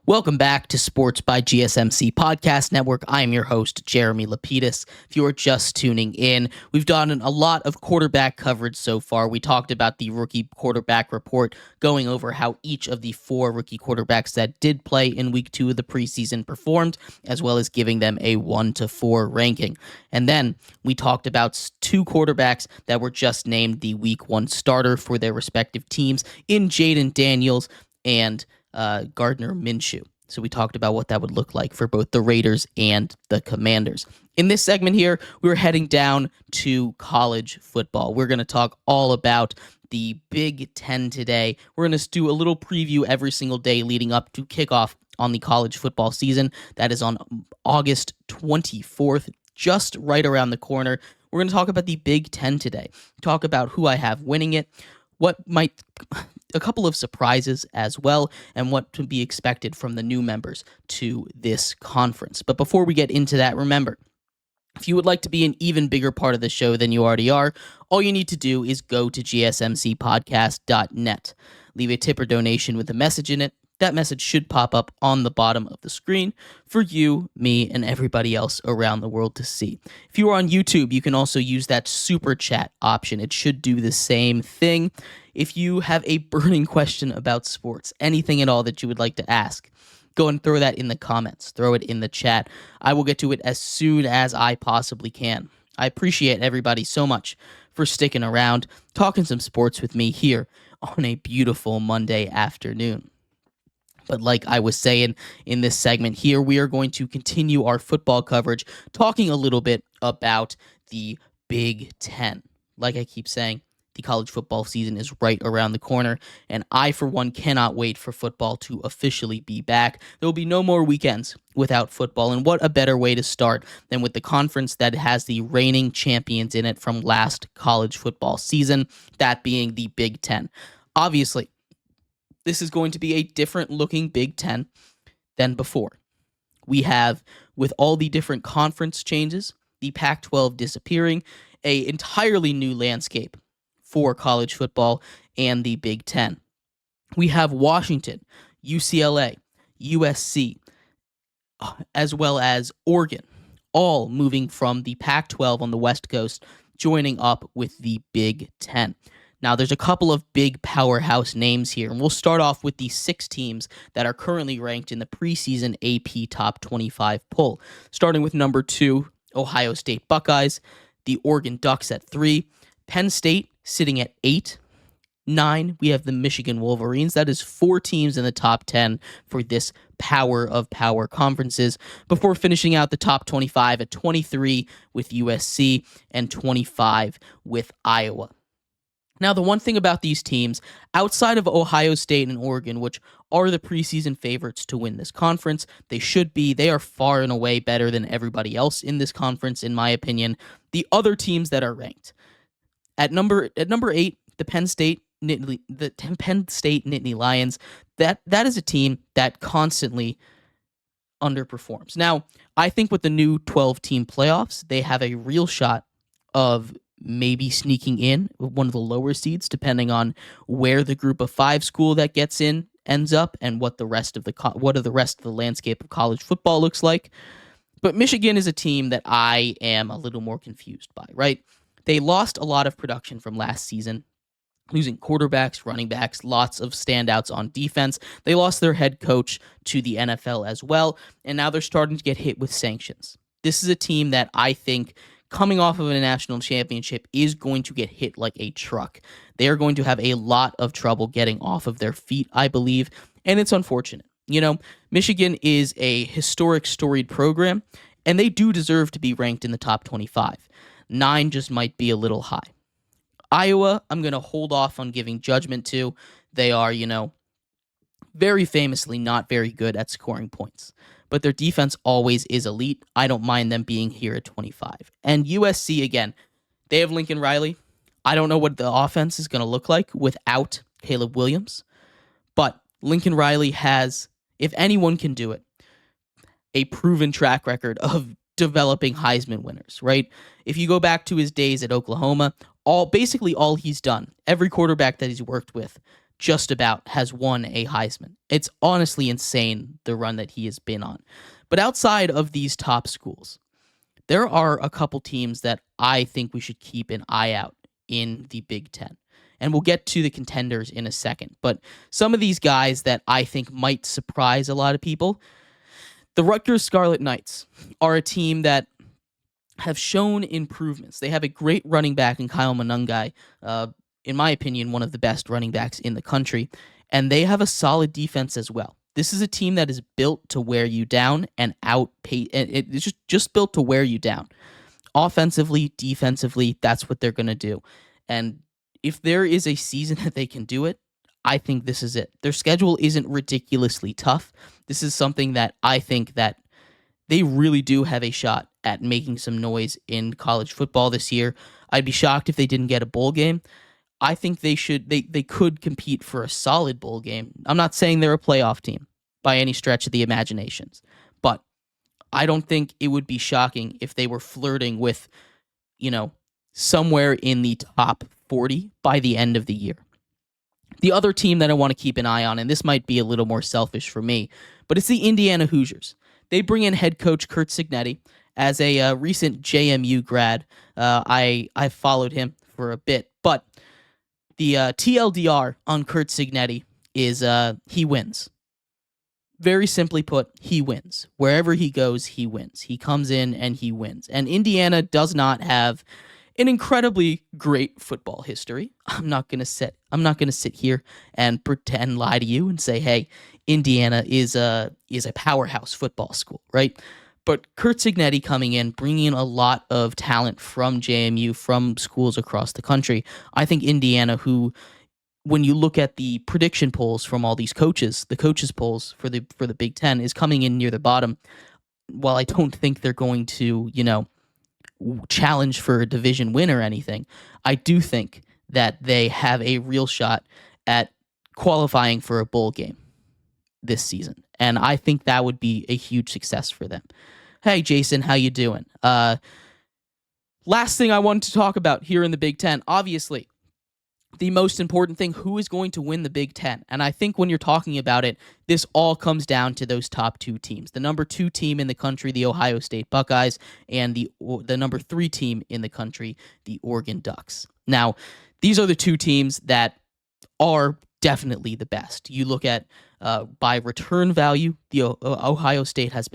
Welcome back to Sports by GSMC Podcast Network. I am your host, Jeremy Lapidus. If you are just tuning in, we've done a lot of quarterback coverage so far. We talked about the rookie quarterback report, going over how each of the four rookie quarterbacks that did play in week 2 of the preseason performed, as well as giving them a 1 to 4 ranking. And then we talked about two quarterbacks that were just named the week 1 starter for their respective teams in Jaden Daniels and Gardner Minshew. So we talked about what that would look like for both the Raiders and the Commanders. In this segment here, we're heading down to college football. We're going to talk all about the Big Ten today. We're going to do a little preview every single day leading up to kickoff on the college football season. That is on August 24th, just right around the corner. We're going to talk about the Big Ten today, talk about who I have winning it, a couple of surprises as well, and what to be expected from the new members to this conference. But before we get into that, remember, if you would like to be an even bigger part of the show than you already are, all you need to do is go to GSMCPodcast.net. Leave a tip or donation with a message in it. That message should pop up on the bottom of the screen for you, me, and everybody else around the world to see. If you are on YouTube, you can also use that super chat option. It should do the same thing. If you have a burning question about sports, anything at all that you would like to ask, go and throw that in the comments. Throw it in the chat. I will get to it as soon as I possibly can. I appreciate everybody so much for sticking around, talking some sports with me here on a beautiful Monday afternoon. But like I was saying in this segment here, we are going to continue our football coverage, talking a little bit about the Big Ten. Like I keep saying, the college football season is right around the corner, and I, for one, cannot wait for football to officially be back. There will be no more weekends without football, and what a better way to start than with the conference that has the reigning champions in it from last college football season, that being the Big Ten. Obviously, this is going to be a different looking Big Ten than before. We have, with all the different conference changes, the Pac-12 disappearing, an entirely new landscape for college football and the Big Ten. We have Washington, UCLA, USC, as well as Oregon, all moving from the Pac-12 on the West Coast, joining up with the Big Ten. Now, there's a couple of big powerhouse names here, and we'll start off with the 6 teams that are currently ranked in the preseason AP Top 25 poll, starting with number 2, Ohio State Buckeyes, the Oregon Ducks at 3, Penn State sitting at 8, 9, we have the Michigan Wolverines. That is 4 teams in the top 10 for this power of power conferences, before finishing out the top 25 at 23 with USC and 25 with Iowa. Now, the one thing about these teams, outside of Ohio State and Oregon, which are the preseason favorites to win this conference, they are far and away better than everybody else in this conference, in my opinion. The other teams that are ranked at number 8, the Penn State Nittany Lions. That is a team that constantly underperforms. Now, I think with the new 12-team playoffs, they have a real shot of maybe sneaking in with one of the lower seeds, depending on where the group of 5 school that gets in ends up and what the rest of the landscape of college football looks like. But Michigan is a team that I am a little more confused by, right? They lost a lot of production from last season, losing quarterbacks, running backs, lots of standouts on defense. They lost their head coach to the NFL as well, and now they're starting to get hit with sanctions. This is a team that I think, coming off of a national championship, is going to get hit like a truck. They are going to have a lot of trouble getting off of their feet, I believe, and it's unfortunate. Michigan is a historic, storied program, and they do deserve to be ranked in the top 25. 9 just might be a little high. Iowa, I'm going to hold off on giving judgment to. They are, very famously not very good at scoring points, but their defense always is elite. I don't mind them being here at 25. And USC, again, they have Lincoln Riley. I don't know what the offense is going to look like without Caleb Williams, but Lincoln Riley has, if anyone can do it, a proven track record of developing Heisman winners, right? If you go back to his days at Oklahoma, basically all he's done, every quarterback that he's worked with, just about has won a Heisman. It's honestly insane the run that he has been on. But outside of these top schools, there are a couple teams that I think we should keep an eye out in the Big Ten. And we'll get to the contenders in a second. But some of these guys that I think might surprise a lot of people, the Rutgers Scarlet Knights are a team that have shown improvements. They have a great running back in Kyle Monungai, in my opinion, one of the best running backs in the country. And they have a solid defense as well. This is a team that is built to wear you down and outpace. It's just built to wear you down. Offensively, defensively, that's what they're going to do. And if there is a season that they can do it, I think this is it. Their schedule isn't ridiculously tough. This is something that I think that they really do have a shot at making some noise in college football this year. I'd be shocked if they didn't get a bowl game. I think they could compete for a solid bowl game. I'm not saying they're a playoff team by any stretch of the imaginations, but I don't think it would be shocking if they were flirting with, somewhere in the top 40 by the end of the year. The other team that I want to keep an eye on, and this might be a little more selfish for me, but it's the Indiana Hoosiers. They bring in head coach Curt Cignetti as a recent JMU grad. I followed him for a bit, but the TLDR on Curt Cignetti is he wins. Very simply put, he wins. Wherever he goes, he wins. He comes in and he wins. And Indiana does not have an incredibly great football history. I'm not gonna sit here and lie to you and say, hey, Indiana is a powerhouse football school, right? But Curt Cignetti coming in, bringing in a lot of talent from JMU, from schools across the country. I think Indiana, who, when you look at the prediction polls from all these coaches, the coaches polls for the Big Ten, is coming in near the bottom. While I don't think they're going to, challenge for a division win or anything, I do think that they have a real shot at qualifying for a bowl game this season. And I think that would be a huge success for them. Hey, Jason, how you doing? Last thing I wanted to talk about here in the Big Ten, obviously, the most important thing, who is going to win the Big Ten? And I think when you're talking about it, this all comes down to those top two teams. The number 2 team in the country, the Ohio State Buckeyes, and the number 3 team in the country, the Oregon Ducks. Now, these are the two teams that are definitely the best. You look at by return value, the Ohio State has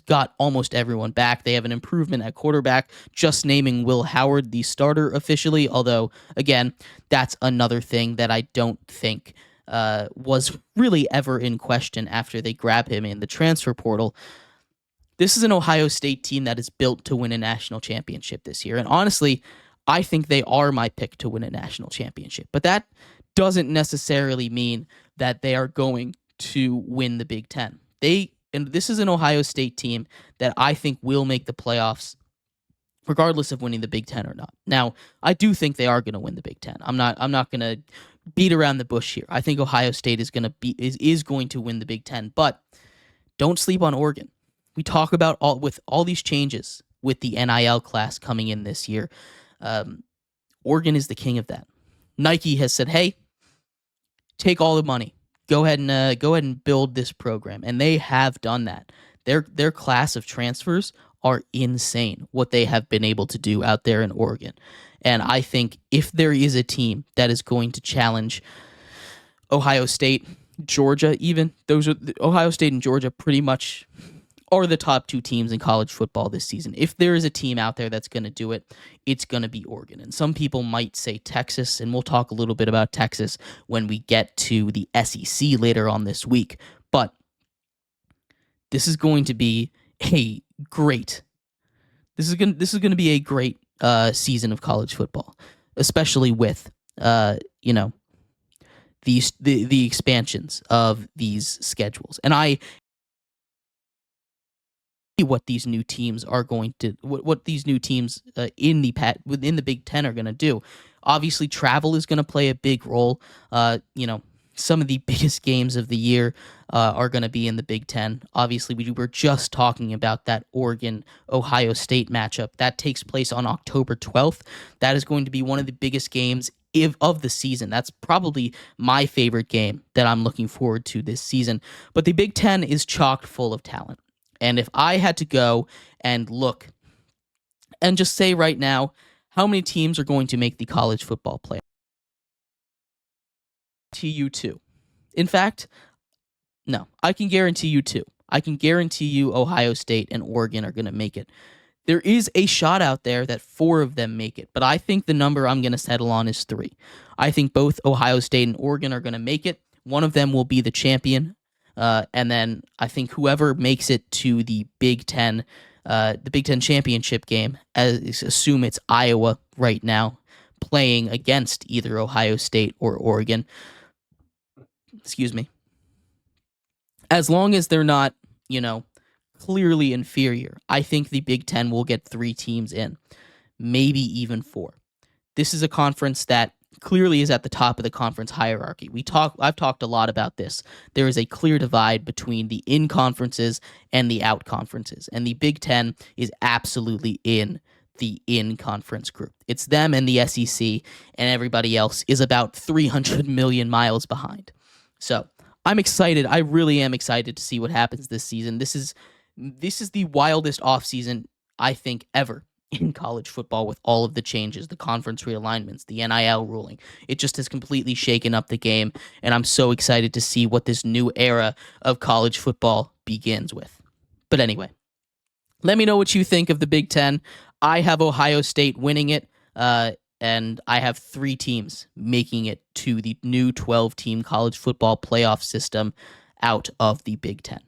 got almost everyone back. They have an improvement at quarterback, just naming Will Howard the starter officially, although, again, that's another thing that I don't think was really ever in question after they grab him in the transfer portal. This is an Ohio State team that is built to win a national championship this year, and honestly, I think they are my pick to win a national championship, but that doesn't necessarily mean that they are going to win the Big Ten. And this is an Ohio State team that I think will make the playoffs regardless of winning the Big Ten or not. Now, I do think they are going to win the Big Ten. I'm not going to beat around the bush here. I think Ohio State is going to win the Big Ten, but don't sleep on Oregon. We talk about all these changes with the NIL class coming in this year. Oregon is the king of that. Nike has said, "Hey, take all the money. Go ahead and build this program," and they have done that. Their class of transfers are insane, what they have been able to do out there in Oregon. And I think if there is a team that is going to challenge Ohio State, Georgia, even Ohio State and Georgia pretty much are the top 2 teams in college football this season. If there is a team out there that's going to do it, it's going to be Oregon. And some people might say Texas, and we'll talk a little bit about Texas when we get to the SEC later on this week. But this is going to be a great season of college football, especially with the expansions of these schedules. And I what these new teams are going to what these new teams within the Big Ten are going to do. Obviously, travel is going to play a big role. Some of the biggest games of the year are going to be in the Big Ten. Obviously, we were just talking about that Oregon-Ohio State matchup. That takes place on October 12th. That is going to be one of the biggest games of the season. That's probably my favorite game that I'm looking forward to this season. But the Big Ten is chock full of talent. And if I had to go and look and just say right now, how many teams are going to make the college football playoff? To you two. In fact, no, I can guarantee you two. I can guarantee you Ohio State and Oregon are going to make it. There is a shot out there that 4 of them make it, but I think the number I'm going to settle on is 3. I think both Ohio State and Oregon are going to make it. One of them will be the champion, and then I think whoever makes it to the Big Ten championship game, assume it's Iowa right now, playing against either Ohio State or Oregon. Excuse me. As long as they're not, clearly inferior, I think the Big Ten will get 3 teams in, maybe even 4. This is a conference that clearly is at the top of the conference hierarchy. I've talked a lot about this. There is a clear divide between the in conferences and the out conferences, and the Big Ten is absolutely in the in conference group. It's them and the SEC, and everybody else is about 300 million miles behind. So I'm excited. I really am excited to see what happens this season. This is the wildest offseason, I think, ever in college football, with all of the changes, the conference realignments, the NIL ruling. It just has completely shaken up the game, and I'm so excited to see what this new era of college football begins with. But anyway, let me know what you think of the Big Ten. I have Ohio State winning it, and I have 3 teams making it to the new 12-team college football playoff system out of the Big Ten.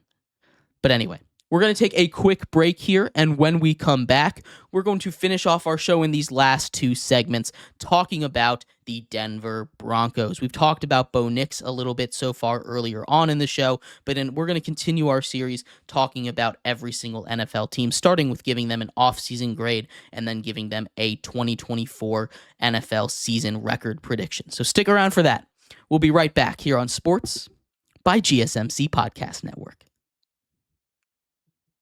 But anyway, we're going to take a quick break here, and when we come back, we're going to finish off our show in these last 2 segments talking about the Denver Broncos. We've talked about Bo Nix a little bit so far earlier on in the show, but then we're going to continue our series talking about every single NFL team, starting with giving them an off-season grade and then giving them a 2024 NFL season record prediction. So stick around for that. We'll be right back here on Sports by GSMC Podcast Network.